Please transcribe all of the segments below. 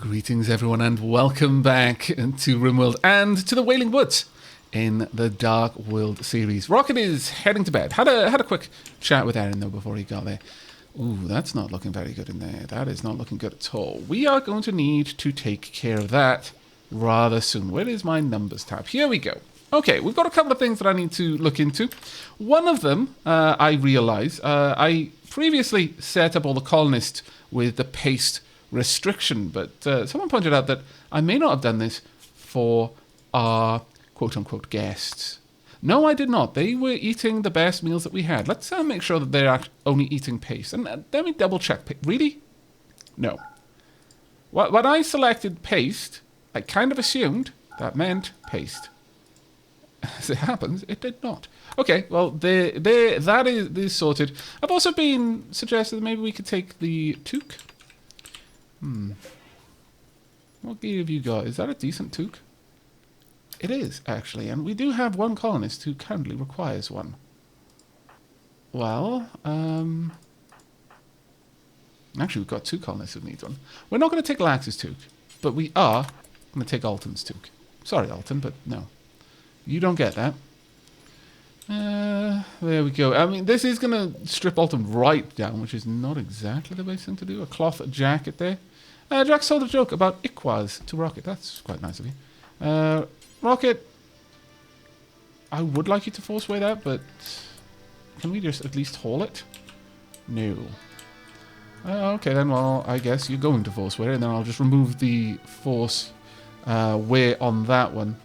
Greetings, everyone, and welcome back to RimWorld and to the Wailing Woods in the Dark World series. Rocket is heading to bed. Had a quick chat with Aaron, though, before he got there. Ooh, that's not looking very good in there. That is not looking good at all. We are going to need to take care of that rather soon. Where is my numbers tab? Here we go. Okay, we've got a couple of things that I need to look into. One of them, I realise, I previously set up all the colonists with the paste restriction, but someone pointed out that I may not have done this for our quote-unquote guests. No, I did not. They were eating the best meals that we had. Let's make sure that they're only eating paste. And let me double-check. Really? No. When I selected paste, I kind of assumed that meant paste. As it happens, it did not. Okay, well, that is sorted. I've also been suggested that maybe we could take the toque. What gear have you got? Is that a decent toque? It is, actually, and we do have one colonist who currently requires one. Well, actually, we've got two colonists who need one. We're not going to take Lax's toque, but we are going to take Alton's toque. Sorry, Alton, but no. You don't get that. There we go. I mean, this is going to strip Alton right down, which is not exactly the best thing to do. A cloth jacket there. Jack told a joke about Iquaz to Rocket. That's quite nice of you. Rocket, I would like you to force weigh that, but can we just at least haul it? No. Okay, then, well, I guess you're going to force weigh it, and then I'll just remove the force weigh on that one.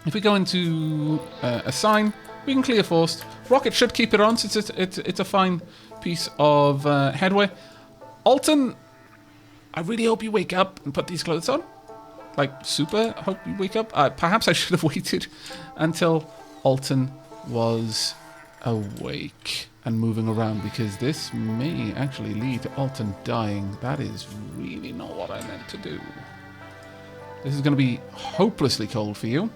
If we go into assign, we can clear forced. Rocket should keep it on since it's a fine piece of headwear. Alton, I really hope you wake up and put these clothes on. Like, super hope you wake up. Perhaps I should have waited until Alton was awake and moving around, because this may actually lead to Alton dying. That is really not what I meant to do. This is going to be hopelessly cold for you.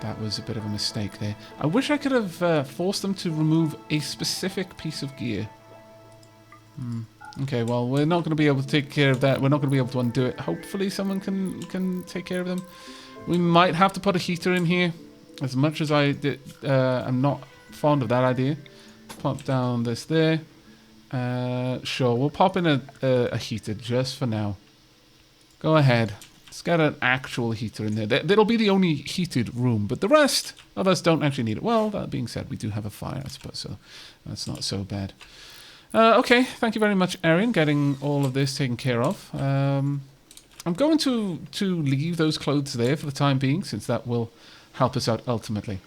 That was a bit of a mistake there. I wish I could have forced them to remove a specific piece of gear. Okay, well, we're not going to be able to take care of that. We're not going to be able to undo it. Hopefully someone can take care of them. We might have to put a heater in here. As much as I'm not fond of that idea. Pop down this there. Sure, we'll pop in a heater just for now. Go ahead. Let's get an actual heater in there. That'll be the only heated room, but the rest of us don't actually need it. Well, that being said, we do have a fire, I suppose, so that's not so bad. Okay, thank you very much, Erin, getting all of this taken care of. I'm going to leave those clothes there for the time being, since that will help us out ultimately.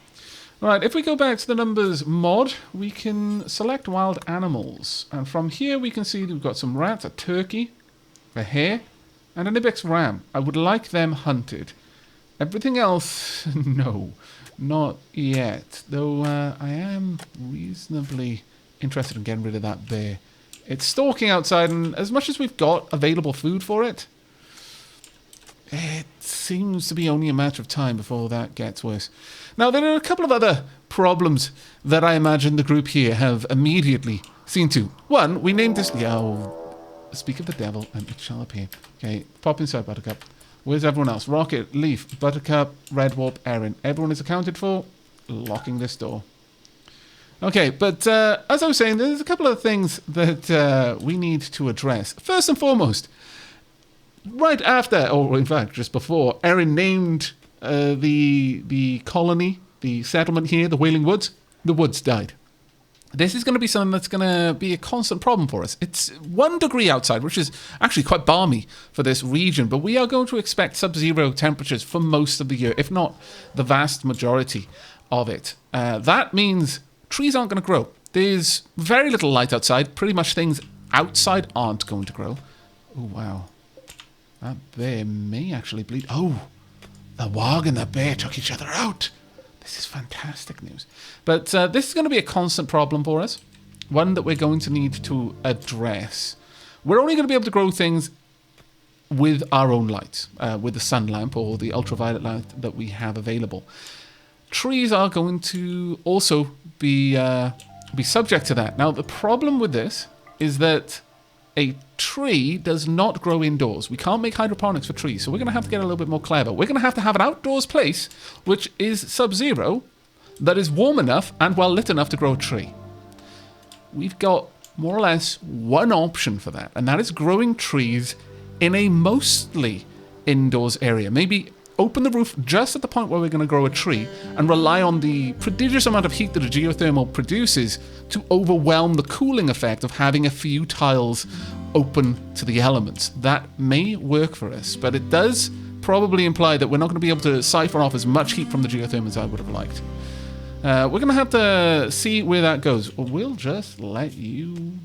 Right, if we go back to the numbers mod, we can select wild animals. And from here we can see that we've got some rats, a turkey, a hare, and an ibex ram. I would like them hunted. Everything else, no, not yet. Though I am reasonably interested in getting rid of that bear. It's stalking outside, and as much as we've got available food for it, it seems to be only a matter of time before that gets worse. Now, there are a couple of other problems that I imagine the group here have immediately seen to. One, we named this... Speak of the devil, and it shall appear. Okay, pop inside, Buttercup. Where's everyone else? Rocket, Leaf, Buttercup, Red Warp, Erin. Everyone is accounted for. Locking this door. Okay, but as I was saying, there's a couple of things that we need to address. First and foremost, right after, or in fact, just before, Erin named the colony, the settlement here, the Wailing Woods, the woods died. This is going to be something that's going to be a constant problem for us. It's 1 degree outside, which is actually quite balmy for this region, but we are going to expect sub-zero temperatures for most of the year, if not the vast majority of it. That means trees aren't going to grow. There's very little light outside. Pretty much things outside aren't going to grow. Oh, wow. That bear may actually bleed. Oh, the Warg and the bear took each other out. This is fantastic news. But this is going to be a constant problem for us. One that we're going to need to address. We're only going to be able to grow things with our own light. With the sun lamp or the ultraviolet light that we have available. Trees are going to also be subject to that. Now, the problem with this is that a tree does not grow indoors. We can't make hydroponics for trees, so we're going to have to get a little bit more clever. We're going to have an outdoors place, which is sub-zero, that is warm enough and well lit enough to grow a tree. We've got more or less one option for that, and that is growing trees in a mostly indoors area. Maybe open the roof just at the point where we're going to grow a tree and rely on the prodigious amount of heat that a geothermal produces to overwhelm the cooling effect of having a few tiles open to the elements. That may work for us, but it does probably imply that we're not going to be able to siphon off as much heat from the geotherm as I would have liked. We're going to have to see where that goes. Or we'll just let you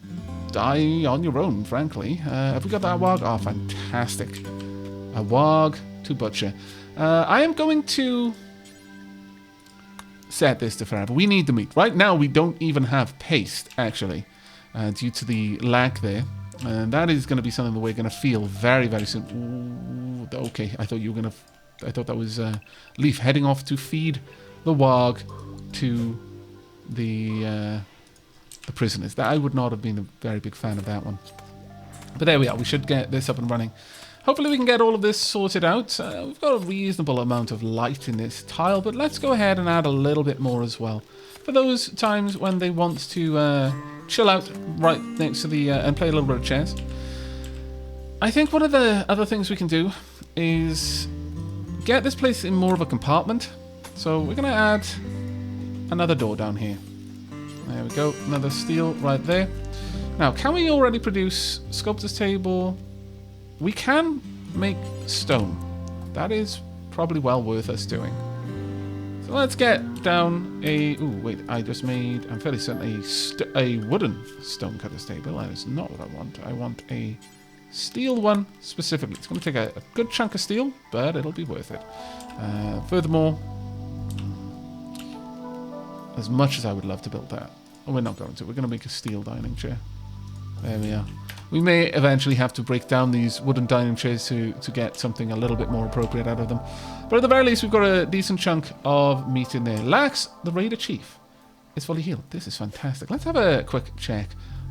die on your own, frankly. Have we got that warg? Oh, fantastic. A warg to butcher. I am going to set this to forever. We need the meat. Right now, we don't even have paste, actually, due to the lack there. And that is going to be something that we're going to feel very, very soon. Ooh, okay, I thought you were going to... I thought that was Leaf heading off to feed the warg to the prisoners. That I would not have been a very big fan of that one. But there we are. We should get this up and running. Hopefully we can get all of this sorted out. We've got a reasonable amount of light in this tile, but let's go ahead and add a little bit more as well. For those times when they want to chill out right next to the... and play a little bit of chess. I think one of the other things we can do is get this place in more of a compartment. So we're going to add another door down here. There we go. Another steel right there. Now, can we already produce sculptor's table? We can make stone. That is probably well worth us doing. So let's get down a... Ooh, wait, I just made... I'm fairly certain a wooden stonecutter's table. That is not what I want. I want a steel one specifically. It's going to take a good chunk of steel, but it'll be worth it. Furthermore, as much as I would love to build that, we're not going to. We're going to make a steel dining chair. There we are. We may eventually have to break down these wooden dining chairs to get something a little bit more appropriate out of them. But at the very least, we've got a decent chunk of meat in there. Lax, the Raider Chief, is fully healed. This is fantastic. Let's have a quick check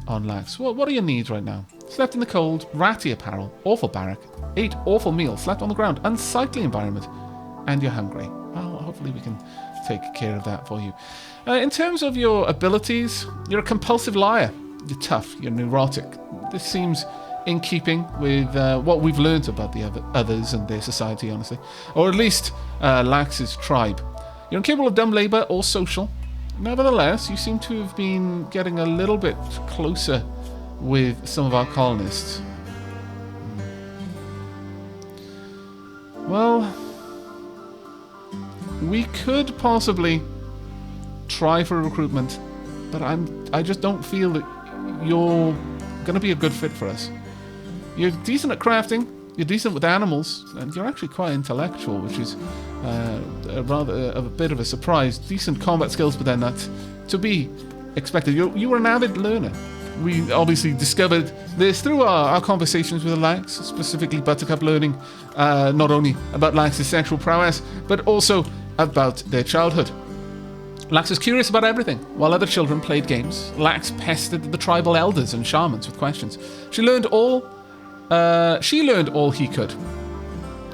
on Lax. What are your needs right now? Slept in the cold, ratty apparel, awful barrack, ate awful meal, slept on the ground, unsightly environment, and you're hungry. Well, hopefully we can take care of that for you. In terms of your abilities, you're a compulsive liar. You're tough, you're neurotic. This seems in keeping with what we've learned about the others and their society, honestly. Or at least Lax's tribe. You're incapable of dumb labour or social. Nevertheless, you seem to have been getting a little bit closer with some of our colonists. Well, we could possibly try for a recruitment, but I just don't feel that you're going to be a good fit for us. You're decent at crafting, you're decent with animals, and you're actually quite intellectual, which is a bit of a surprise. Decent combat skills, but then that's to be expected. You were an avid learner. We obviously discovered this through our conversations with Lax, specifically Buttercup learning not only about Lax's sexual prowess, but also about their childhood. Lax was curious about everything. While other children played games, Lax pestered the tribal elders and shamans with questions. She learned all he could.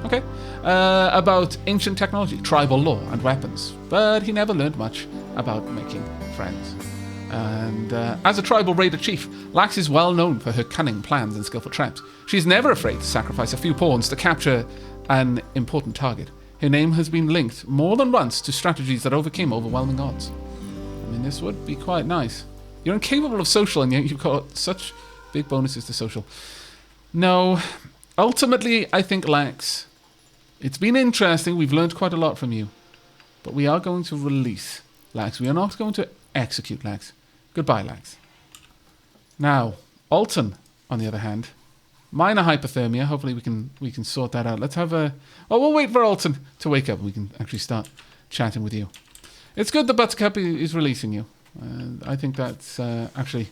Okay. About ancient technology, tribal law, and weapons. But he never learned much about making friends. And as a tribal raider chief, Lax is well known for her cunning plans and skillful traps. She's never afraid to sacrifice a few pawns to capture an important target. Her name has been linked more than once to strategies that overcame overwhelming odds. I mean, this would be quite nice. You're incapable of social, and yet you've got such big bonuses to social. No, ultimately, I think Lax, it's been interesting. We've learned quite a lot from you. But we are going to release Lax. We are not going to execute Lax. Goodbye, Lax. Now, Alton, on the other hand, minor hypothermia. Hopefully we can sort that out. Let's have a... Well, we'll wait for Alton to wake up and we can actually start chatting with you. It's good that Buttercup is releasing you. I think that's actually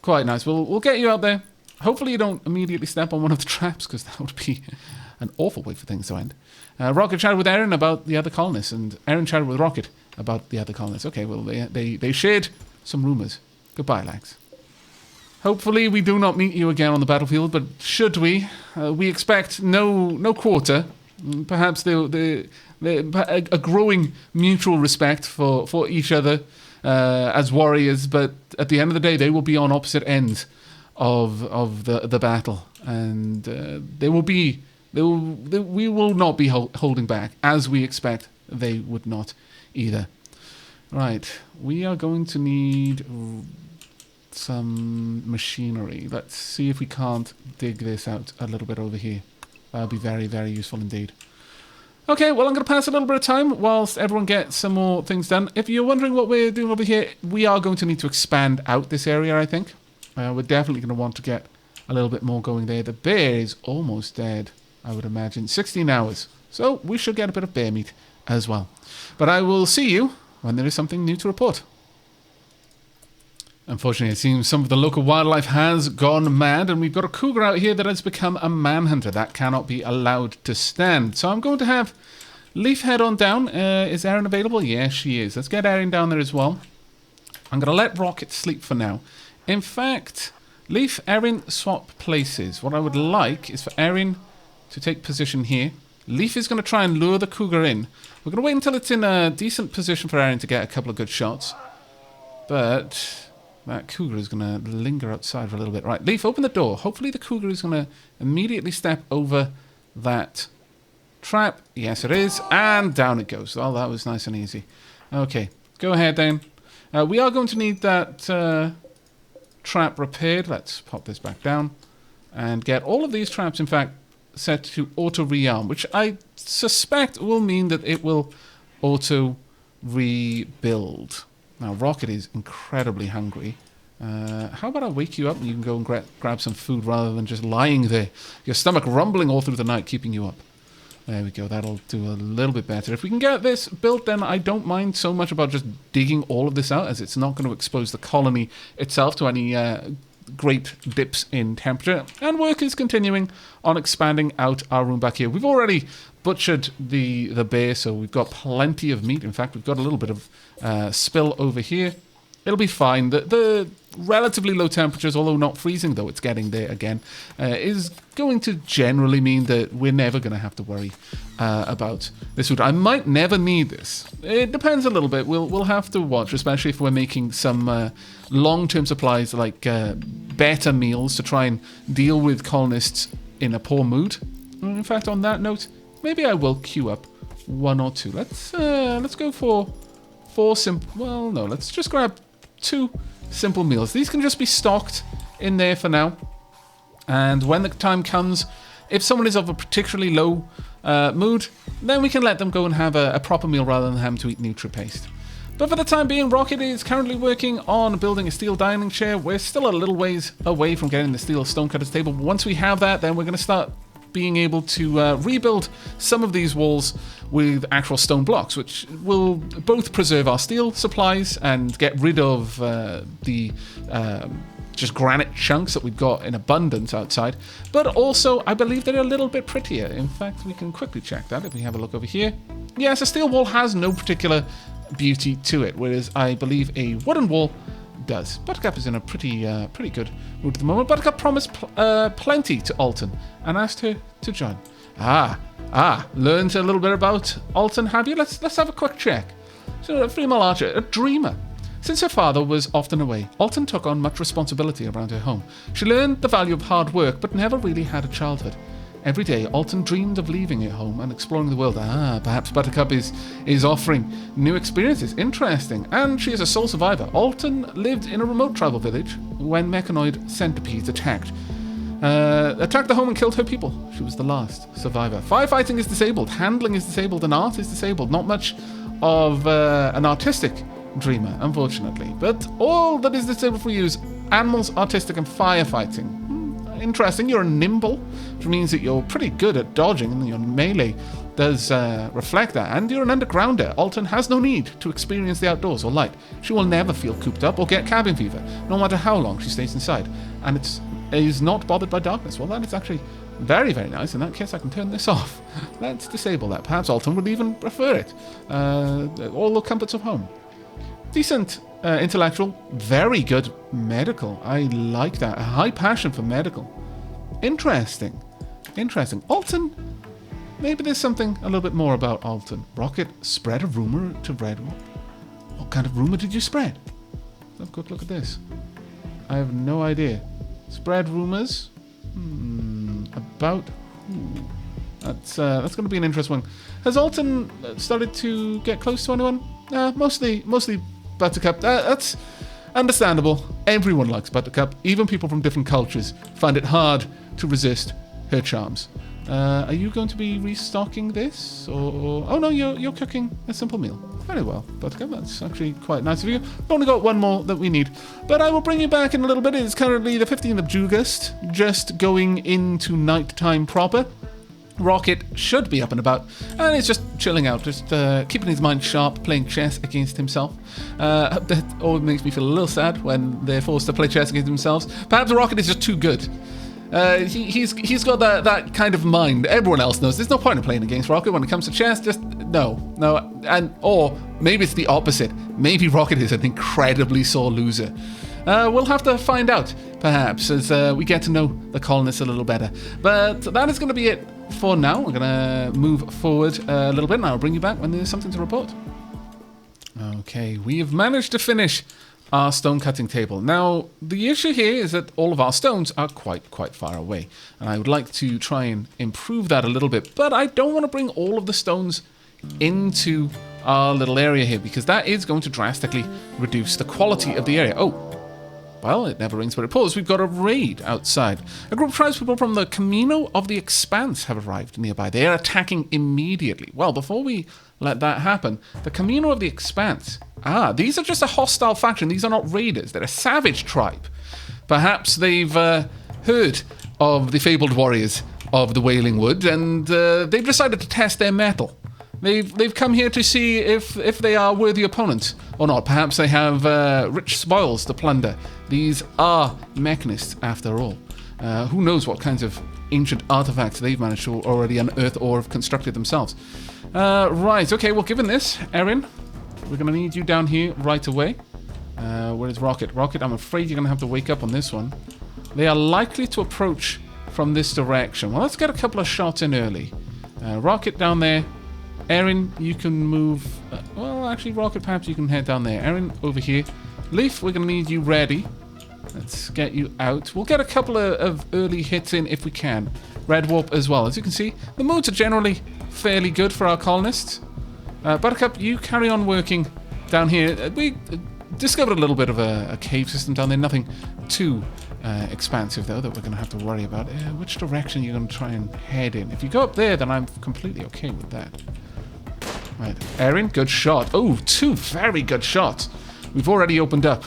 quite nice. We'll get you out there. Hopefully you don't immediately step on one of the traps, because that would be an awful way for things to end. Rocket chatted with Aaron about the other colonists, and Aaron chatted with Rocket about the other colonists. Okay, well, they shared some rumours. Goodbye, Lax. Hopefully we do not meet you again on the battlefield, but should we, we expect no quarter. Perhaps a growing mutual respect for each other as warriors, but at the end of the day, they will be on opposite ends of the battle, and we will not be holding back, as we expect they would not either. Right, we are going to need some machinery. Let's see if we can't dig this out a little bit over here. That'll be very, very useful indeed. Okay, well, I'm going to pass a little bit of time whilst everyone gets some more things done. If you're wondering what we're doing over here, we are going to need to expand out this area, I think. We're definitely going to want to get a little bit more going there. The bear is almost dead, I would imagine. 16 hours. So we should get a bit of bear meat as well. But I will see you when there is something new to report. Unfortunately, it seems some of the local wildlife has gone mad, and we've got a cougar out here that has become a manhunter. That cannot be allowed to stand. So I'm going to have Leaf head on down. Is Erin available? Yes, she is. Let's get Erin down there as well. I'm going to let Rocket sleep for now. In fact, Leaf, Erin, swap places. What I would like is for Erin to take position here. Leaf is going to try and lure the cougar in. We're going to wait until it's in a decent position for Erin to get a couple of good shots. But that cougar is going to linger outside for a little bit. Right, Leaf, open the door. Hopefully the cougar is going to immediately step over that trap. Yes, it is. And down it goes. Oh, that was nice and easy. Okay, go ahead then. We are going to need that trap repaired. Let's pop this back down and get all of these traps, in fact, set to auto rearm, which I suspect will mean that it will auto rebuild. Now, Rocket is incredibly hungry. How about I wake you up and you can go and grab some food rather than just lying there. Your stomach rumbling all through the night, keeping you up. There we go. That'll do a little bit better. If we can get this built, then I don't mind so much about just digging all of this out, as it's not going to expose the colony itself to any great dips in temperature. And work is continuing on expanding out our room back here. We've already butchered the bear, so we've got plenty of meat. In fact, we've got a little bit of spill over here. It'll be fine. The relatively low temperatures, although not freezing, though it's getting there again, is going to generally mean that we're never going to have to worry about this food. I might never need this. It depends a little bit. We'll have to watch, especially if we're making some long-term supplies like better meals to try and deal with colonists in a poor mood. In fact, on that note, maybe I will queue up one or two. Let's go for 4 simple. Well, no, let's just grab 2 simple meals. These can just be stocked in there for now. And when the time comes, if someone is of a particularly low mood, then we can let them go and have a proper meal rather than having to eat NutriPaste. But for the time being, Rocket is currently working on building a steel dining chair. We're still a little ways away from getting the steel stonecutter's table. But once we have that, then we're going to start being able to rebuild some of these walls with actual stone blocks, which will both preserve our steel supplies and get rid of the just granite chunks that we've got in abundance outside. But also, I believe they're a little bit prettier. In fact, we can quickly check that if we have a look over here. Yes, a steel wall has no particular beauty to it, whereas I believe a wooden wall does. Buttercup is in a pretty good mood at the moment. Buttercup promised plenty to Alton and asked her to join. Learned a little bit about Alton, have you? Let's have a quick check. So, a female archer, a dreamer. Since her father was often away, Alton took on much responsibility around her home. She learned the value of hard work, but never really had a childhood. Every day, Alton dreamed of leaving her home and exploring the world. Perhaps Buttercup is offering new experiences. Interesting. And she is a sole survivor. Alton lived in a remote tribal village when mechanoid centipedes attacked the home and killed her people. She was the last survivor. Firefighting is disabled. Handling is disabled. And art is disabled. Not much of an artistic dreamer, unfortunately. But all that is disabled for you is animals, artistic, and firefighting. Interesting. You're nimble, which means that you're pretty good at dodging, and your melee does reflect that. And you're an undergrounder. Alton has no need to experience the outdoors or light. She will never feel cooped up or get cabin fever, no matter how long she stays inside. And is not bothered by darkness. Well, that is actually very, very nice. In that case, I can turn this off. Let's disable that. Perhaps Alton would even prefer it. All the comforts of home. Decent intellectual, very good medical. I like that. A high passion for medical. Interesting. Interesting. Alton, maybe there's something a little bit more about Alton. Rocket spread a rumor to Redwall. What kind of rumor did you spread? Let's have a quick look at this. I have no idea. Spread rumors? About who? That's going to be an interesting one. Has Alton started to get close to anyone? Mostly Buttercup. That's understandable. Everyone likes Buttercup. Even people from different cultures find it hard to resist her charms. Are you going to be restocking this? Or oh no, you're cooking a simple meal. Very well, Buttercup. That's actually quite nice of you. We've only got one more that we need. But I will bring you back in a little bit. It's currently the 15th of August, just going into night time proper. Rocket should be up and about, and he's just chilling out, just keeping his mind sharp, playing chess against himself. That always makes me feel a little sad when they're forced to play chess against themselves. Perhaps Rocket is just too good. He's got that kind of mind. Everyone else knows there's no point in playing against Rocket when it comes to chess. Just no, or maybe it's the opposite. Maybe Rocket is an incredibly sore loser. We'll have to find out, perhaps, as we get to know the colonists a little better. But that is going to be it for now. We're going to move forward a little bit, and I'll bring you back when there's something to report. Okay, we have managed to finish our stone cutting table. Now, the issue here is that all of our stones are quite far away, and I would like to try and improve that a little bit, but I don't want to bring all of the stones into our little area here, because that is going to drastically reduce the quality of the area. Oh, well, it never rings but it pours. We've got a raid outside. A group of tribespeople from the Camino of the Expanse have arrived nearby. They are attacking immediately. Well, before we let that happen, the Camino of the Expanse. These are just a hostile faction. These are not raiders. They're a savage tribe. Perhaps they've heard of the fabled warriors of the Wailing Wood, and they've decided to test their mettle. They've come here to see if they are worthy opponents or not. Perhaps they have rich spoils to plunder. These are mechanists, after all. Who knows what kinds of ancient artifacts they've managed to already unearth or have constructed themselves. Right, okay, well, given this, Erin, we're going to need you down here right away. Where is Rocket? Rocket, I'm afraid you're going to have to wake up on this one. They are likely to approach from this direction. Well, let's get a couple of shots in early. Rocket down there. Erin, you can move... well, actually, Rocket, perhaps you can head down there. Erin, over here. Leaf, we're going to need you ready. Let's get you out. We'll get a couple of early hits in if we can. Red Warp as well. As you can see, the modes are generally fairly good for our colonists. Buttercup, you carry on working down here. We discovered a little bit of a cave system down there. Nothing too expansive, though, that we're going to have to worry about. Which direction are you going to try and head in? If you go up there, then I'm completely okay with that. Right, Erin, good shot. Oh, 2 very good shots. We've already opened up.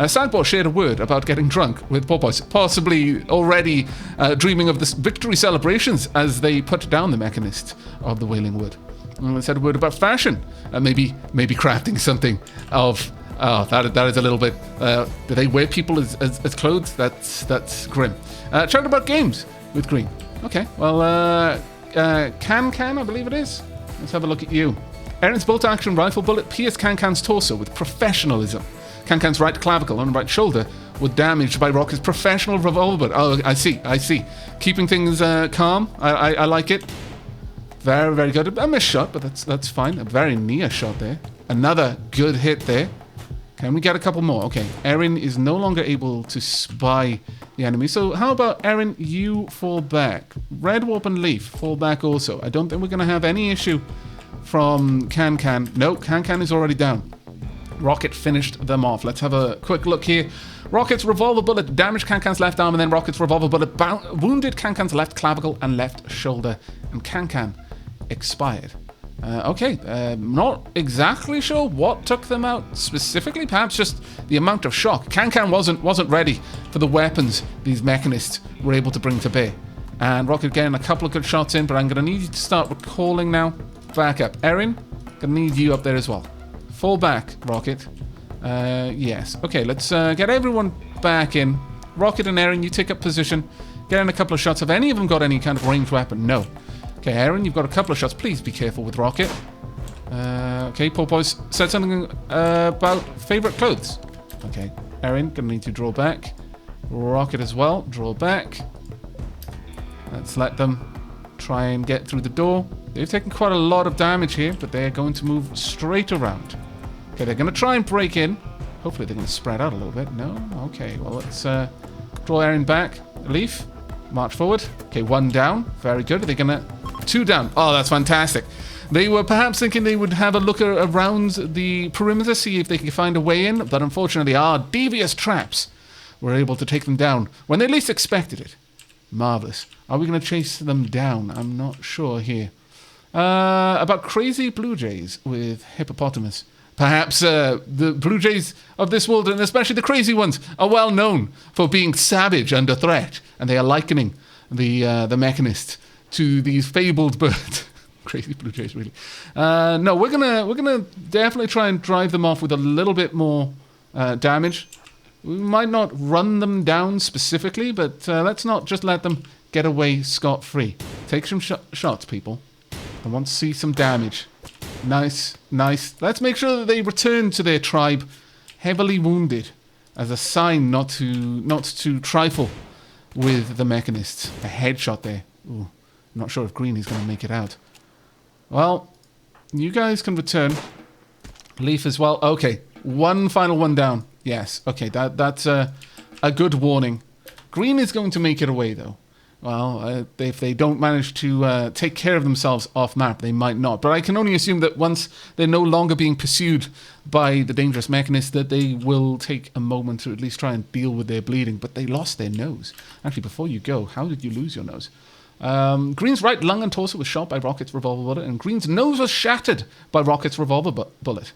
Sandball shared a word about getting drunk with Porpoise, possibly already dreaming of the victory celebrations as they put down the mechanist of the Wailing Wood. And they said a word about fashion, maybe crafting something of... Oh, that is a little bit... do they wear people as clothes? That's grim. Chatted about games with Green. Okay, well, Can, I believe it is. Let's have a look at you. Erin's bolt-action rifle bullet pierced Can-Can's torso with professionalism. Can-Can's right clavicle and right shoulder were damaged by Rocket's professional revolver. Oh, I see. Keeping things calm. I like it. Very, very good. A missed shot, but that's fine. A very near shot there. Another good hit there. Can we get a couple more? Okay, Erin is no longer able to spy the enemy. So how about, Erin, you fall back. Red Warp and Leaf fall back also. I don't think we're going to have any issue from Can-Can. No, Can-Can is already down. Rocket finished them off. Let's have a quick look here. Rocket's revolver bullet damaged Can-Can's left arm, and then Rocket's revolver bullet wounded Can-Can's left clavicle and left shoulder, and Can-Can expired. Okay, not exactly sure what took them out specifically. Perhaps just the amount of shock. Can-Can wasn't ready for the weapons these mechanists were able to bring to bear. And Rocket getting a couple of good shots in, but I'm going to need you to start recalling now. Back up. Erin, going to need you up there as well. Fall back, Rocket. Yes. Okay, let's get everyone back in. Rocket and Erin, you take up position. Get in a couple of shots. Have any of them got any kind of ranged weapon? No. Okay, Erin, you've got a couple of shots. Please be careful with Rocket. Okay, Porpoise said something about favorite clothes. Okay, Erin, gonna need to draw back. Rocket as well, draw back. Let's let them try and get through the door. They've taken quite a lot of damage here, but they're going to move straight around. Okay, they're going to try and break in. Hopefully they're going to spread out a little bit. No? Okay, well, let's draw Erin back. Leaf, march forward. Okay, 1 down. Very good. Are they going to... 2 down. Oh, that's fantastic. They were perhaps thinking they would have a look around the perimeter, see if they could find a way in, but unfortunately our devious traps were able to take them down when they least expected it. Marvelous. Are we going to chase them down? I'm not sure here. About crazy blue jays with hippopotamus. Perhaps the blue jays of this world, and especially the crazy ones, are well known for being savage under threat, and they are likening the mechanist to these fabled birds. Crazy blue jays, really. No, we're gonna definitely try and drive them off with a little bit more damage. We might not run them down specifically, but let's not just let them get away scot-free. Take some shots, people. I want to see some damage. Nice, nice. Let's make sure that they return to their tribe heavily wounded as a sign not to trifle with the mechanists. A headshot there. Ooh, I'm not sure if Green is going to make it out. Well, you guys can return. Leaf as well. Okay, one final one down. Yes, okay, that's a good warning. Green is going to make it away, though. Well, if they don't manage to take care of themselves off-map, they might not. But I can only assume that once they're no longer being pursued by the dangerous mechanist, that they will take a moment to at least try and deal with their bleeding. But they lost their nose. Actually, before you go, how did you lose your nose? Green's right lung and torso was shot by Rocket's revolver bullet, and Green's nose was shattered by Rocket's revolver bullet.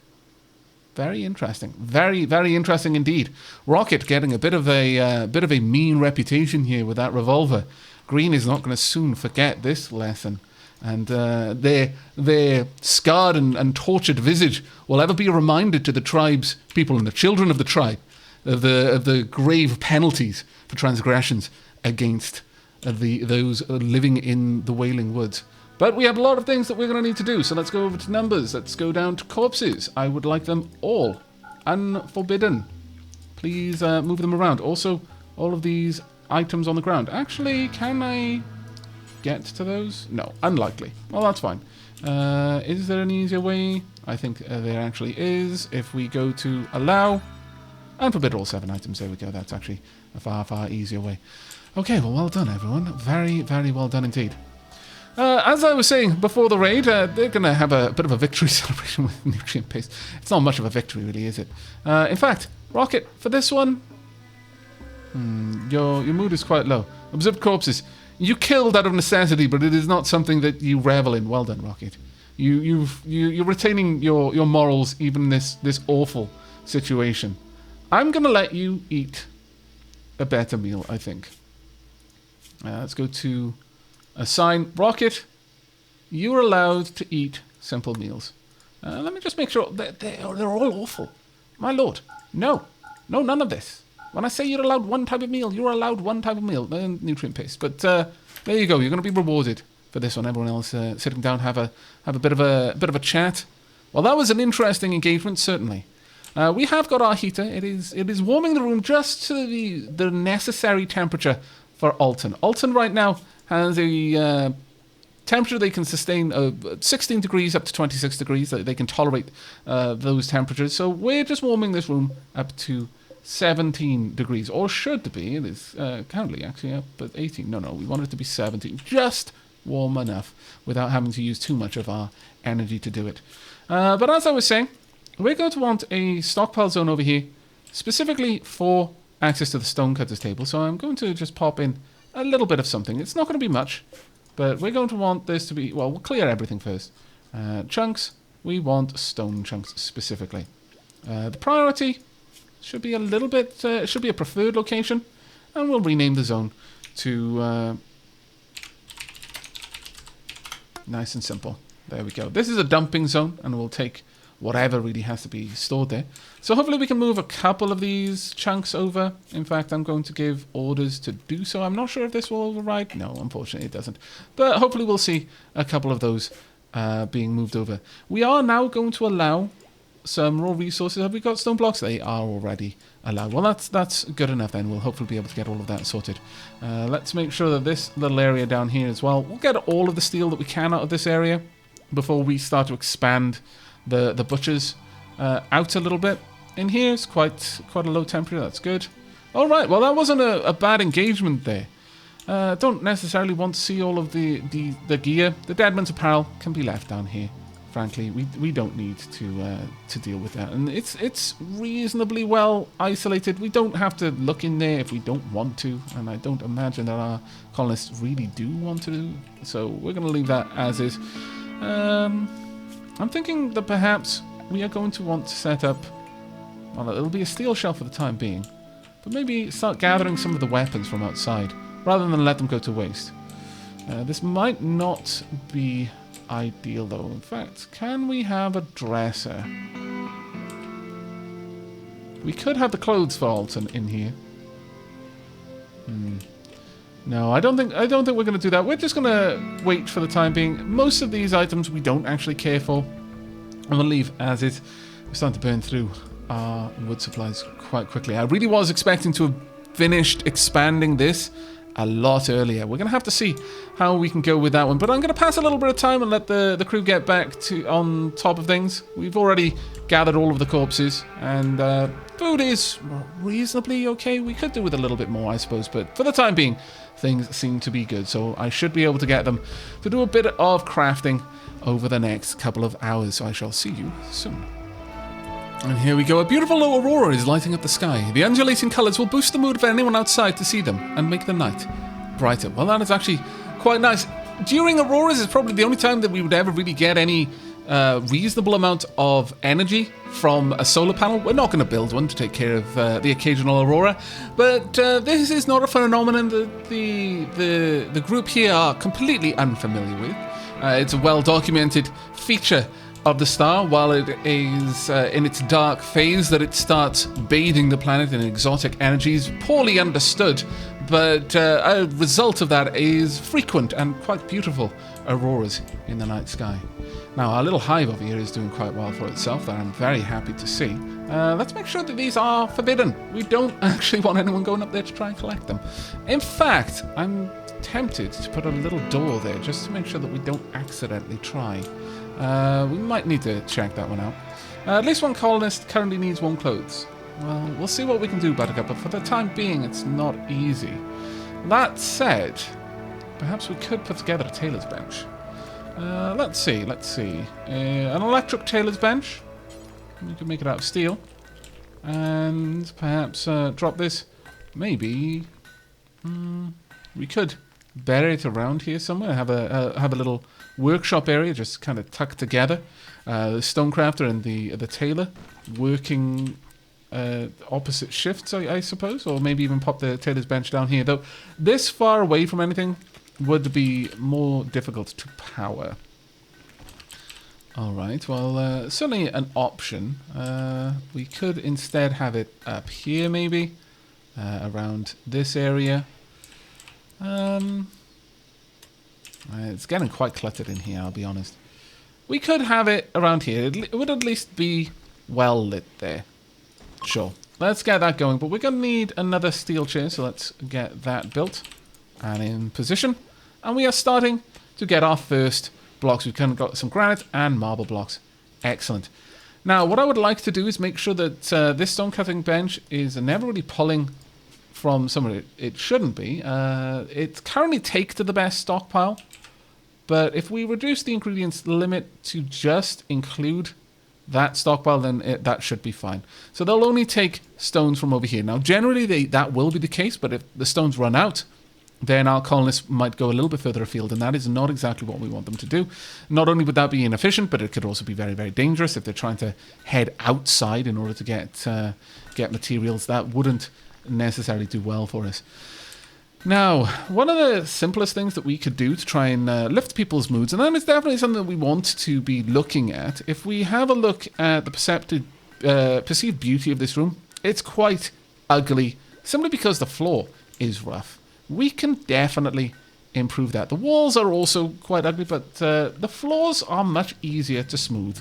Very interesting. Very, very interesting indeed. Rocket getting a bit of a mean reputation here with that revolver. Green is not going to soon forget this lesson, and their scarred and tortured visage will ever be a reminder to the tribe's people and the children of the tribe of the grave penalties for transgressions against those living in the Wailing Woods. But we have a lot of things that we're going to need to do, so let's go over to numbers. Let's go down to corpses. I would like them all unforbidden. Please move them around. Also, all of these items on the ground. Actually, can I get to those? No, unlikely. Well, that's fine. Is there an easier way? I think there actually is. If we go to allow, unforbid all 7 items. There we go. That's actually a far, far easier way. Okay, well done, everyone. Very, very well done indeed. As I was saying before the raid, they're going to have a bit of a victory celebration with Nutrient Paste. It's not much of a victory, really, is it? In fact, Rocket, for this one, your mood is quite low. Observed corpses. You killed out of necessity, but it is not something that you revel in. Well done, Rocket. You're retaining your morals even in this awful situation. I'm going to let you eat a better meal, I think. Let's go to assign Rocket. You're allowed to eat simple meals. Let me just make sure they're all awful. My lord, no, none of this. When I say you're allowed one type of meal, you're allowed one type of meal, Nutrient Paste. But there you go. You're going to be rewarded for this one. Everyone else sitting down, have a bit of a chat. Well, that was an interesting engagement, certainly. We have got our heater. It is warming the room just to the necessary temperature for Alton. Alton right now has a temperature they can sustain 16 degrees up to 26 degrees. They can tolerate those temperatures. So we're just warming this room up to 17 degrees, or should be. It is currently actually up at 18. No, we want it to be 17. Just warm enough without having to use too much of our energy to do it. But as I was saying, we're going to want a stockpile zone over here, specifically for access to the Stonecutters table. So I'm going to just pop in a little bit of something. It's not going to be much, but we're going to want this to be, well, we'll clear everything first. Chunks, we want stone chunks specifically. The priority should be a little bit, should be a preferred location, and we'll rename the zone to nice and simple. There we go. This is a dumping zone, and we'll take whatever really has to be stored there. So hopefully we can move a couple of these chunks over. In fact, I'm going to give orders to do so. I'm not sure if this will override. No, unfortunately it doesn't. But hopefully we'll see a couple of those being moved over. We are now going to allow some raw resources. Have we got stone blocks? They are already allowed. Well, that's good enough then. We'll hopefully be able to get all of that sorted. Let's make sure that this little area down here as well, we'll get all of the steel that we can out of this area before we start to expand the butchers out a little bit. In here, it's quite a low temperature. That's good. All right, well, that wasn't a bad engagement there. Don't necessarily want to see all of the gear. The Deadman's apparel can be left down here. Frankly, we don't need to deal with that, and it's reasonably well isolated. We don't have to look in there if we don't want to, and I don't imagine that our colonists really do want to. So we're going to leave that as is. I'm thinking that perhaps we are going to want to set up. Well, it'll be a steel shelf for the time being, but maybe start gathering some of the weapons from outside rather than let them go to waste. This might not be ideal though. In fact, can we have a dresser? We could have the clothes vault in here. No, I don't think we're going to do that. We're just going to wait for the time being. Most of these items we don't actually care for. I'm going to leave as is. We're starting to burn through our wood supplies quite quickly. I really was expecting to have finished expanding this a lot earlier. We're going to have to see how we can go with that one. But I'm going to pass a little bit of time and let the crew get back to on top of things. We've already gathered all of the corpses, and food is reasonably okay. We could do with a little bit more, I suppose, but for the time being, things seem to be good. So I should be able to get them to do a bit of crafting over the next couple of hours. So I shall see you soon. And here we go. A beautiful low aurora is lighting up the sky. The undulating colours will boost the mood of anyone outside to see them and make the night brighter. Well, that is actually quite nice. During auroras is probably the only time that we would ever really get any reasonable amount of energy from a solar panel. We're not going to build one to take care of the occasional aurora, but this is not a phenomenon that the group here are completely unfamiliar with. It's a well-documented feature of the star while it is in its dark phase that it starts bathing the planet in exotic energies, poorly understood, but a result of that is frequent and quite beautiful auroras in the night sky. Now, our little hive over here is doing quite well for itself, that I'm very happy to see. Let's make sure that these are forbidden. We don't actually want anyone going up there to try and collect them. In fact, I'm tempted to put a little door there just to make sure that we don't accidentally try. We might need to check that one out. At least one colonist currently needs warm clothes. Well, we'll see what we can do, Buttercup, but for the time being, it's not easy. That said, perhaps we could put together a tailor's bench. Let's see. An electric tailor's bench. We could make it out of steel. And perhaps drop this. Maybe we could bury it around here somewhere. Have a little workshop area just kind of tucked together. The stonecrafter and the tailor working opposite shifts, I suppose, or maybe even pop the tailor's bench down here. Though this far away from anything would be more difficult to power. All right, well, certainly an option. We could instead have it up here, maybe, around this area. It's getting quite cluttered in here, I'll be honest. We could have it around here. It would at least be well lit there. Sure, let's get that going. But we're going to need another steel chair, so let's get that built and in position. And we are starting to get our first blocks. We've kind of got some granite and marble blocks. Excellent. Now, what I would like to do is make sure that this stone cutting bench is never really pulling from somewhere it shouldn't be. It's currently take to the best stockpile, but if we reduce the ingredients limit to just include that stockpile, then that should be fine. So they'll only take stones from over here. Now, generally, that will be the case, but if the stones run out, then our colonists might go a little bit further afield, and that is not exactly what we want them to do. Not only would that be inefficient, but it could also be very, very dangerous if they're trying to head outside in order to get materials. That wouldn't necessarily do well for us. Now, one of the simplest things that we could do to try and lift people's moods, and that is definitely something that we want to be looking at, if we have a look at the perceived beauty of this room, it's quite ugly, simply because the floor is rough. We can definitely improve that. The walls are also quite ugly, but the floors are much easier to smooth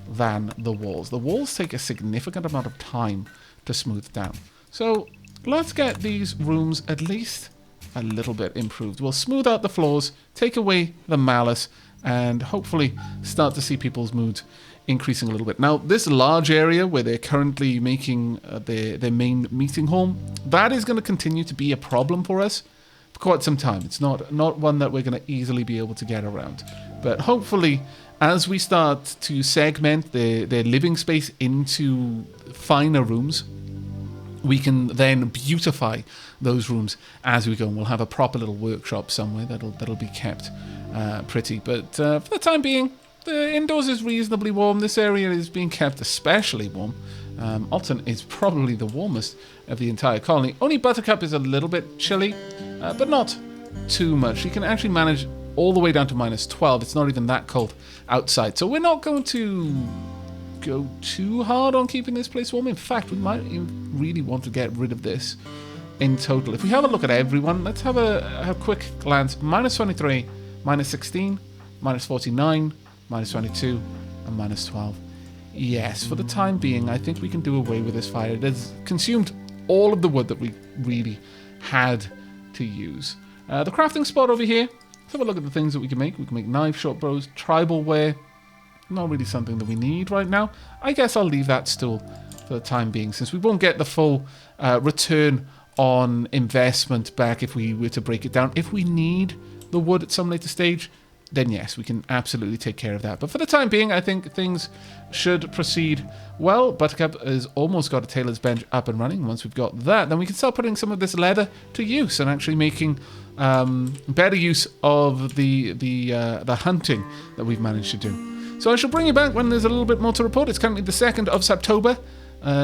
than the walls. The walls take a significant amount of time to smooth down. So let's get these rooms at least a little bit improved. We'll smooth out the floors, take away the malice, and hopefully start to see people's moods increasing a little bit. Now, this large area where they're currently making their main meeting hall, that is going to continue to be a problem for us for quite some time. It's not one that we're going to easily be able to get around. But hopefully, as we start to segment their living space into finer rooms, we can then beautify those rooms as we go, and we'll have a proper little workshop somewhere that'll be kept pretty. But for the time being, the indoors is reasonably warm. This area is being kept especially warm. Alton is probably the warmest of the entire colony. Only Buttercup is a little bit chilly, but not too much. She can actually manage all the way down to -12. It's not even that cold outside. So we're not going to go too hard on keeping this place warm. In fact, we might really want to get rid of this in total. If we have a look at everyone, let's have a quick glance. -23, -16, -49, -22, and -12. Yes, for the time being, I think we can do away with this fire. It has consumed all of the wood that we really had to use. The crafting spot over here. Let's have a look at the things that we can make. We can make knives, short bows, tribal wear. Not really something that we need right now. I guess I'll leave that still for the time being, since we won't get the full return on investment back if we were to break it down. If we need the wood at some later stage, then yes, we can absolutely take care of that. But for the time being, I think things should proceed well. Buttercup has almost got a tailor's bench up and running. Once we've got that, then we can start putting some of this leather to use and actually making better use of the hunting that we've managed to do. So I shall bring you back when there's a little bit more to report. It's currently the 2nd of September,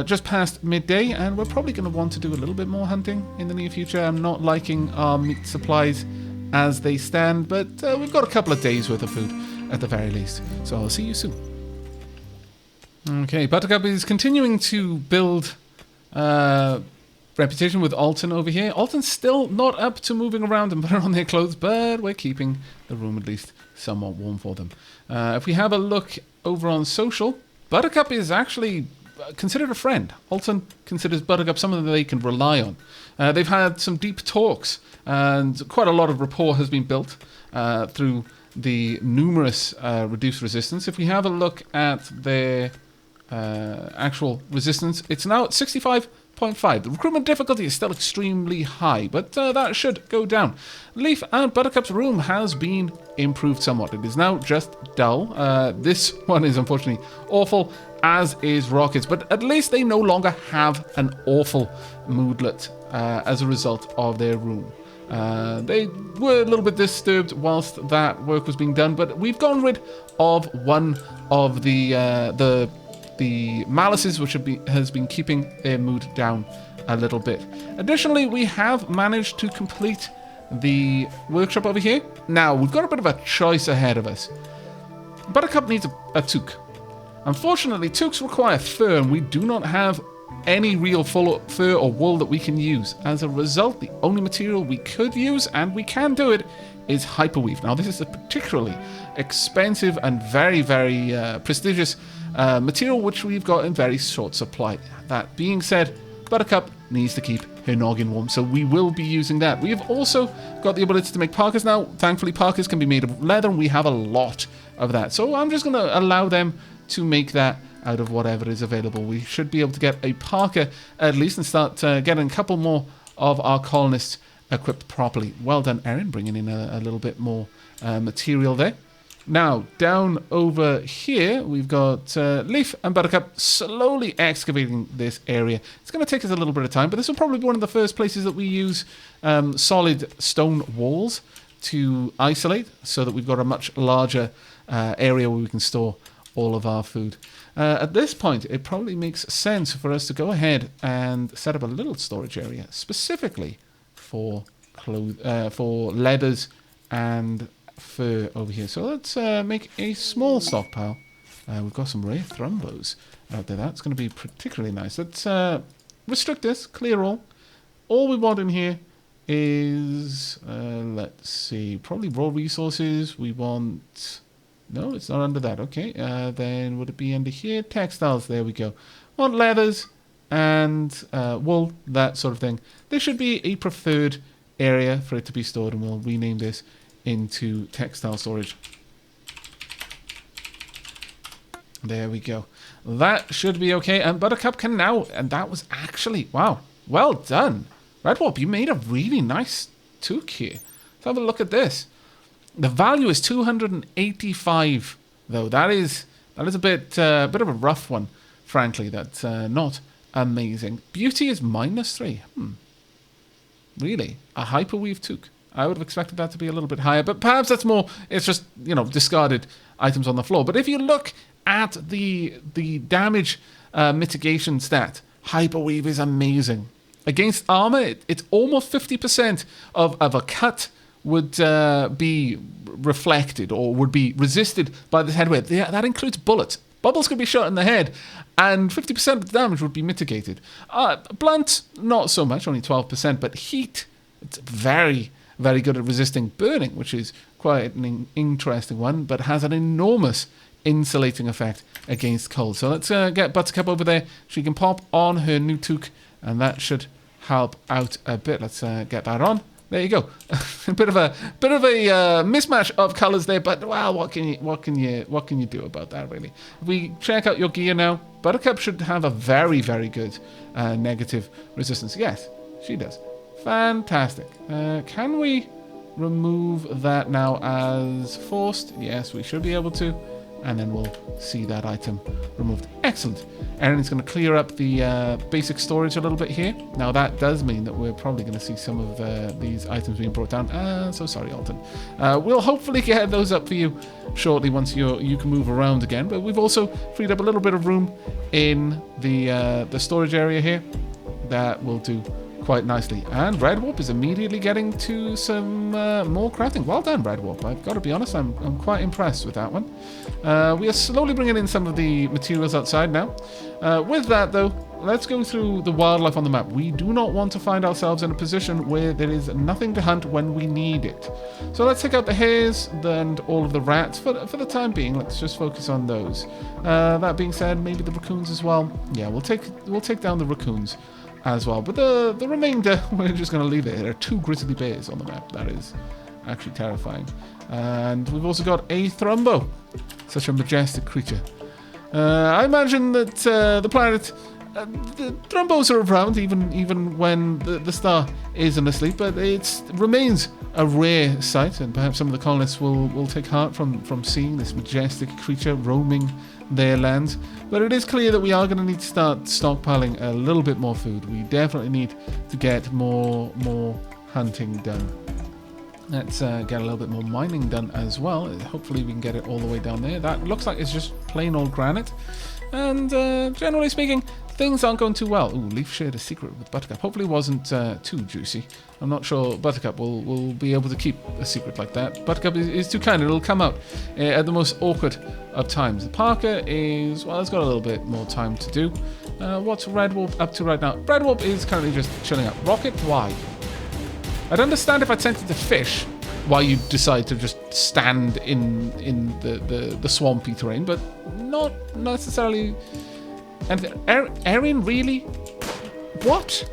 just past midday, and we're probably going to want to do a little bit more hunting in the near future. I'm not liking our meat supplies as they stand, but we've got a couple of days worth of food at the very least. So I'll see you soon. Okay, Buttercup is continuing to build reputation with Alton over here. Alton's still not up to moving around and putting on their clothes, but we're keeping the room at least somewhat warm for them. If we have a look over on social, Buttercup is actually considered a friend. Alton considers Buttercup someone that they can rely on. They've had some deep talks, and quite a lot of rapport has been built through the numerous reduced resistance. If we have a look at their actual resistance, it's now at 65.5. The recruitment difficulty is still extremely high, but that should go down. Leaf and Buttercup's room has been improved somewhat. It is now just dull. This one is unfortunately awful, as is Rocket's, but at least they no longer have an awful moodlet as a result of their room. They were a little bit disturbed whilst that work was being done, but we've gotten rid of one of the malices which has been keeping their mood down a little bit. Additionally, we have managed to complete the workshop over here. Now, we've got a bit of a choice ahead of us. Buttercup needs a toque. Unfortunately, toques require fur, and we do not have any real full fur or wool that we can use. As a result, the only material we could use, and we can do it, is hyperweave. Now, this is a particularly expensive and very, very prestigious material which we've got in very short supply. That being said, Buttercup needs to keep her noggin warm, so we will be using that. We have also got the ability to make parkas now. Thankfully, parkas can be made of leather, and we have a lot of that. So I'm just going to allow them to make that out of whatever is available. We should be able to get a parka at least and start getting a couple more of our colonists equipped properly. Well done, Erin, bringing in a little bit more material there. Now, down over here, we've got Leaf and Buttercup slowly excavating this area. It's going to take us a little bit of time, but this will probably be one of the first places that we use solid stone walls to isolate, so that we've got a much larger area where we can store all of our food. At this point, it probably makes sense for us to go ahead and set up a little storage area specifically for leathers and fur over here. So let's make a small stockpile. We've got some rare thrumbos out there. That's going to be particularly nice. Let's restrict this, clear all. All we want in here is, let's see, probably raw resources. We want, no, it's not under that. Okay, then would it be under here? Textiles, there we go. Want leathers and wool, that sort of thing. There should be a preferred area for it to be stored, and we'll rename this into textile storage. There we go. That should be okay. And Buttercup can now, and that was actually, wow, well done. Redwarp, you made a really nice toque here. Let's have a look at this. The value is 285, though. That is a bit of a rough one, frankly. That's not amazing. Beauty is -3. Really? A hyperweave toque? I would have expected that to be a little bit higher, but perhaps that's more, it's just, you know, discarded items on the floor. But if you look at the damage mitigation stat, hyperweave is amazing. Against armor, it's almost 50% of a cut would be reflected or would be resisted by this headwear. That includes bullets. Bubbles could be shot in the head, and 50% of the damage would be mitigated. Blunt, not so much, only 12%, but heat, it's very, very good at resisting burning, which is quite an interesting one, but has an enormous insulating effect against cold. So let's get Buttercup over there. She can pop on her new toque, and that should help out a bit. Let's get that on. There you go. a bit of a mismatch of colors there, but well, what can you do about that, really? If we check out your gear now, Buttercup should have a very, very good negative resistance. Yes, she does. Fantastic. Can we remove that now as forced? Yes, we should be able to. And then we'll see that item removed. Excellent. Erin's going to clear up the basic storage a little bit here. Now that does mean that we're probably going to see some of these items being brought down. So sorry, Alton. We'll hopefully get those up for you shortly once you can move around again. But we've also freed up a little bit of room in the storage area here. That will do quite nicely. And Redwarp is immediately getting to some more crafting. Well done, Redwarp. I've got to be honest, I'm quite impressed with that one. We are slowly bringing in some of the materials outside now. With that, though, let's go through the wildlife on the map. We do not want to find ourselves in a position where there is nothing to hunt when we need it. So let's take out the hares and all of the rats for the time being. Let's just focus on those. That being said, maybe the raccoons as well. Yeah, we'll take down the raccoons as well, but the remainder we're just going to leave it. There are 2 grizzly bears on the map. That is actually terrifying. And we've also got a Thrumbo, such a majestic creature. I imagine that the planet, the Thrumbos are around even when the star isn't asleep, but it remains a rare sight, and perhaps some of the colonists will take heart from seeing this majestic creature roaming their lands. But it is clear that we are going to need to start stockpiling a little bit more food. We definitely need to get more hunting done. Let's get a little bit more mining done as well. Hopefully we can get it all the way down there. That looks like it's just plain old granite. And generally speaking, things aren't going too well. Ooh, Leaf shared a secret with Buttercup. Hopefully it wasn't too juicy. I'm not sure Buttercup will be able to keep a secret like that. Buttercup is too kind. It'll come out at the most awkward of times. Parker is, well, it's got a little bit more time to do. What's Redwarp up to right now? Redwarp is currently just chilling out. Rocket, why? I'd understand if I'd sent it to fish, why you decide to just stand in the swampy terrain, but not necessarily. And Erin, really? What?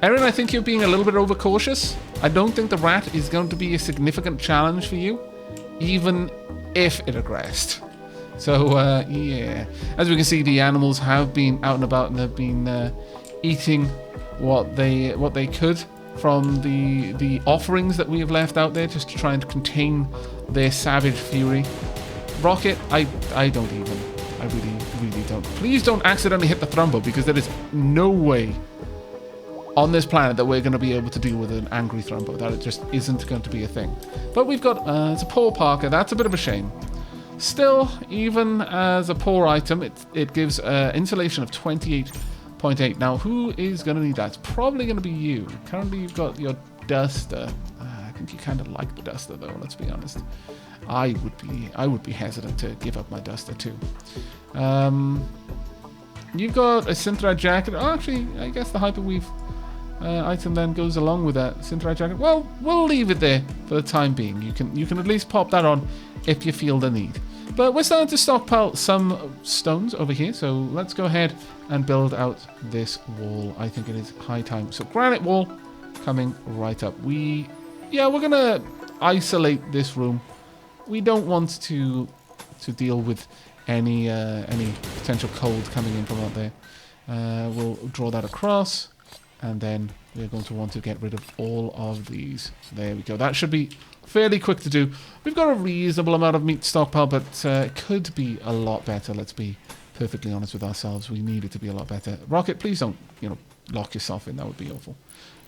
Erin, I think you're being a little bit overcautious. I don't think the rat is going to be a significant challenge for you, even if it aggressed. So, yeah. As we can see, the animals have been out and about and have been eating what they could from the offerings that we have left out there, just to try and contain their savage fury. Rocket, I don't even. I really don't. Please don't accidentally hit the Thrumbo, because there is no way on this planet that we're going to be able to deal with an angry Thrumbo. That just isn't going to be a thing. But we've got, it's a poor Parker. That's a bit of a shame. Still, even as a poor item, it gives insulation of 28.8. Now, who is going to need that? It's probably going to be you. Currently, you've got your Duster. I think you kind of like the Duster, though, let's be honest. I would be hesitant to give up my Duster too. You've got a Synthra jacket. Oh, actually, I guess the Hyperweave item then goes along with that Cinderite jacket. Well, we'll leave it there for the time being. You can at least pop that on if you feel the need. But we're starting to stockpile some stones over here, so let's go ahead and build out this wall. I think it is high time. So granite wall coming right up. We're gonna isolate this room. We don't want to deal with any potential cold coming in from out there. We'll draw that across, and then we're going to want to get rid of all of these. There we go. That should be fairly quick to do. We've got a reasonable amount of meat stockpile, but it could be a lot better. Let's be perfectly honest with ourselves. We need it to be a lot better. Rocket, please don't, lock yourself in. That would be awful.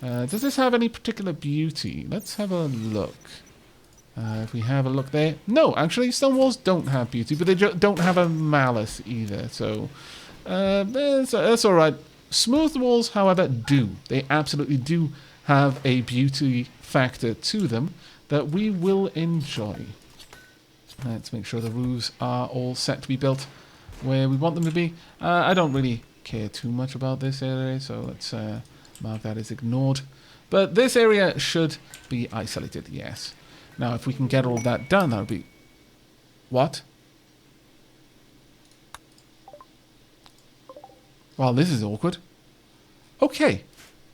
Does this have any particular beauty? Let's have a look. If we have a look there. No, actually, stone walls don't have beauty, but they don't have a malice either. So that's all right. Smooth walls, however, do. They absolutely do have a beauty factor to them that we will enjoy. Let's make sure the roofs are all set to be built where we want them to be. I don't really care too much about this area, so let's mark that as ignored. But this area should be isolated, yes. Now, if we can get all of that done, that would be... What? Well, this is awkward. Okay,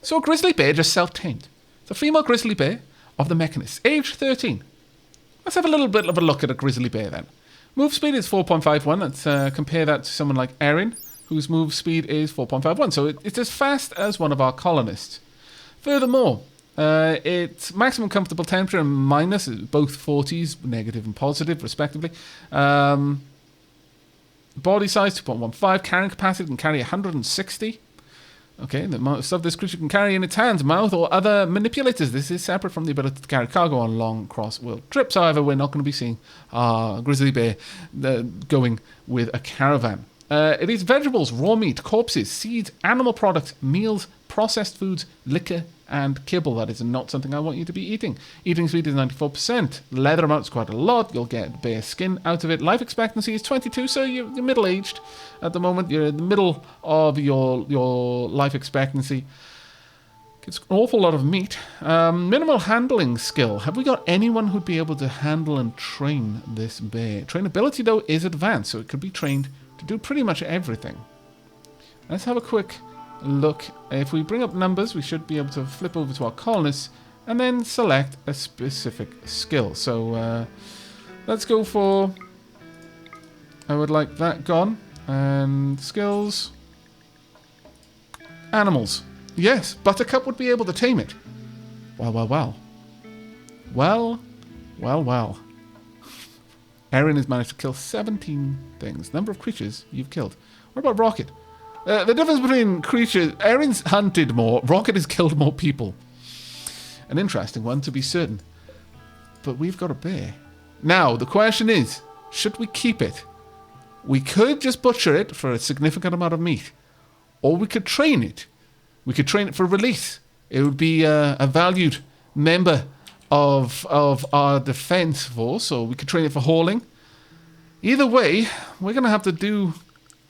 so a grizzly bear just self-tamed. It's a female grizzly bear of the Mechanists, age 13. Let's have a little bit of a look at a grizzly bear then. Move speed is 4.51. Let's compare that to someone like Erin, whose move speed is 4.51. So it's as fast as one of our colonists. Furthermore, its maximum comfortable temperature and minus, both 40s, negative and positive, respectively. Body size 2.15. Carrying capacity can carry 160. Okay, the amount of stuff this creature can carry in its hands, mouth, or other manipulators. This is separate from the ability to carry cargo on long cross-world trips. However, we're not going to be seeing our grizzly bear going with a caravan. It eats vegetables, raw meat, corpses, seeds, animal products, meals, processed foods, liquor, and kibble. That is not something I want you to be eating. Eating speed is 94%. Leather amounts quite a lot. You'll get bear skin out of it. Life expectancy is 22, so you're middle-aged at the moment. You're in the middle of your life expectancy. It's an awful lot of meat. Minimal handling skill. Have we got anyone who'd be able to handle and train this bear? Trainability, though, is advanced, so it could be trained to do pretty much everything. Let's have a quick look. If we bring up numbers, we should be able to flip over to our colonists and then select a specific skill. So let's go for... I would like that gone. And skills. Animals. Yes, Buttercup would be able to tame it. Well, well, well. Well, well, well. Erin has managed to kill 17 things. Number of creatures you've killed. What about Rocket? The difference between creatures... Erin's hunted more. Rocket has killed more people. An interesting one, to be certain. But we've got a bear. Now, the question is, should we keep it? We could just butcher it for a significant amount of meat. Or we could train it. We could train it for release. It would be a valued member of our defense force, or we could train it for hauling. Either way, we're going to have to do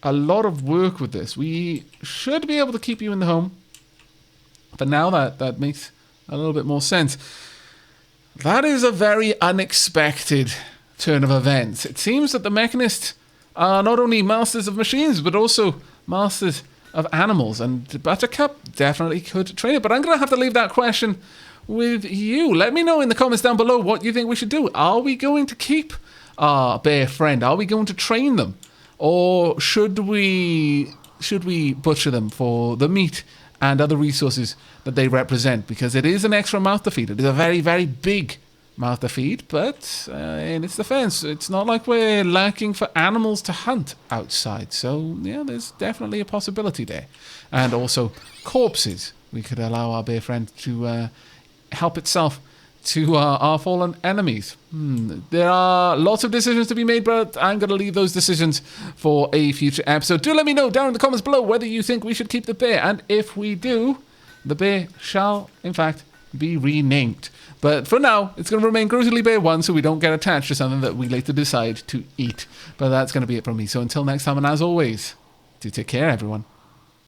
a lot of work with this. We should be able to keep you in the home. But now that makes a little bit more sense. That is a very unexpected turn of events. It seems that the Mechanists are not only masters of machines, but also masters of animals. And Buttercup definitely could train it. But I'm going to have to leave that question with you. Let me know in the comments down below what you think we should do. Are we going to keep our bear friend? Are we going to train them? Or should we butcher them for the meat and other resources that they represent? Because it is an extra mouth to feed. It is a very, very big mouth to feed, but in its defense, it's not like we're lacking for animals to hunt outside. So, yeah, there's definitely a possibility there. And also, corpses. We could allow our bear friend to help itself to our fallen enemies. There are lots of decisions to be made, but I'm going to leave those decisions for a future episode. Do let me know down in the comments below whether you think we should keep the bear, and if we do, the bear shall, in fact, be renamed. But for now, it's going to remain Grizzly Bear 1, so we don't get attached to something that we later decide to eat. But that's going to be it from me. So until next time, and as always, do take care, everyone.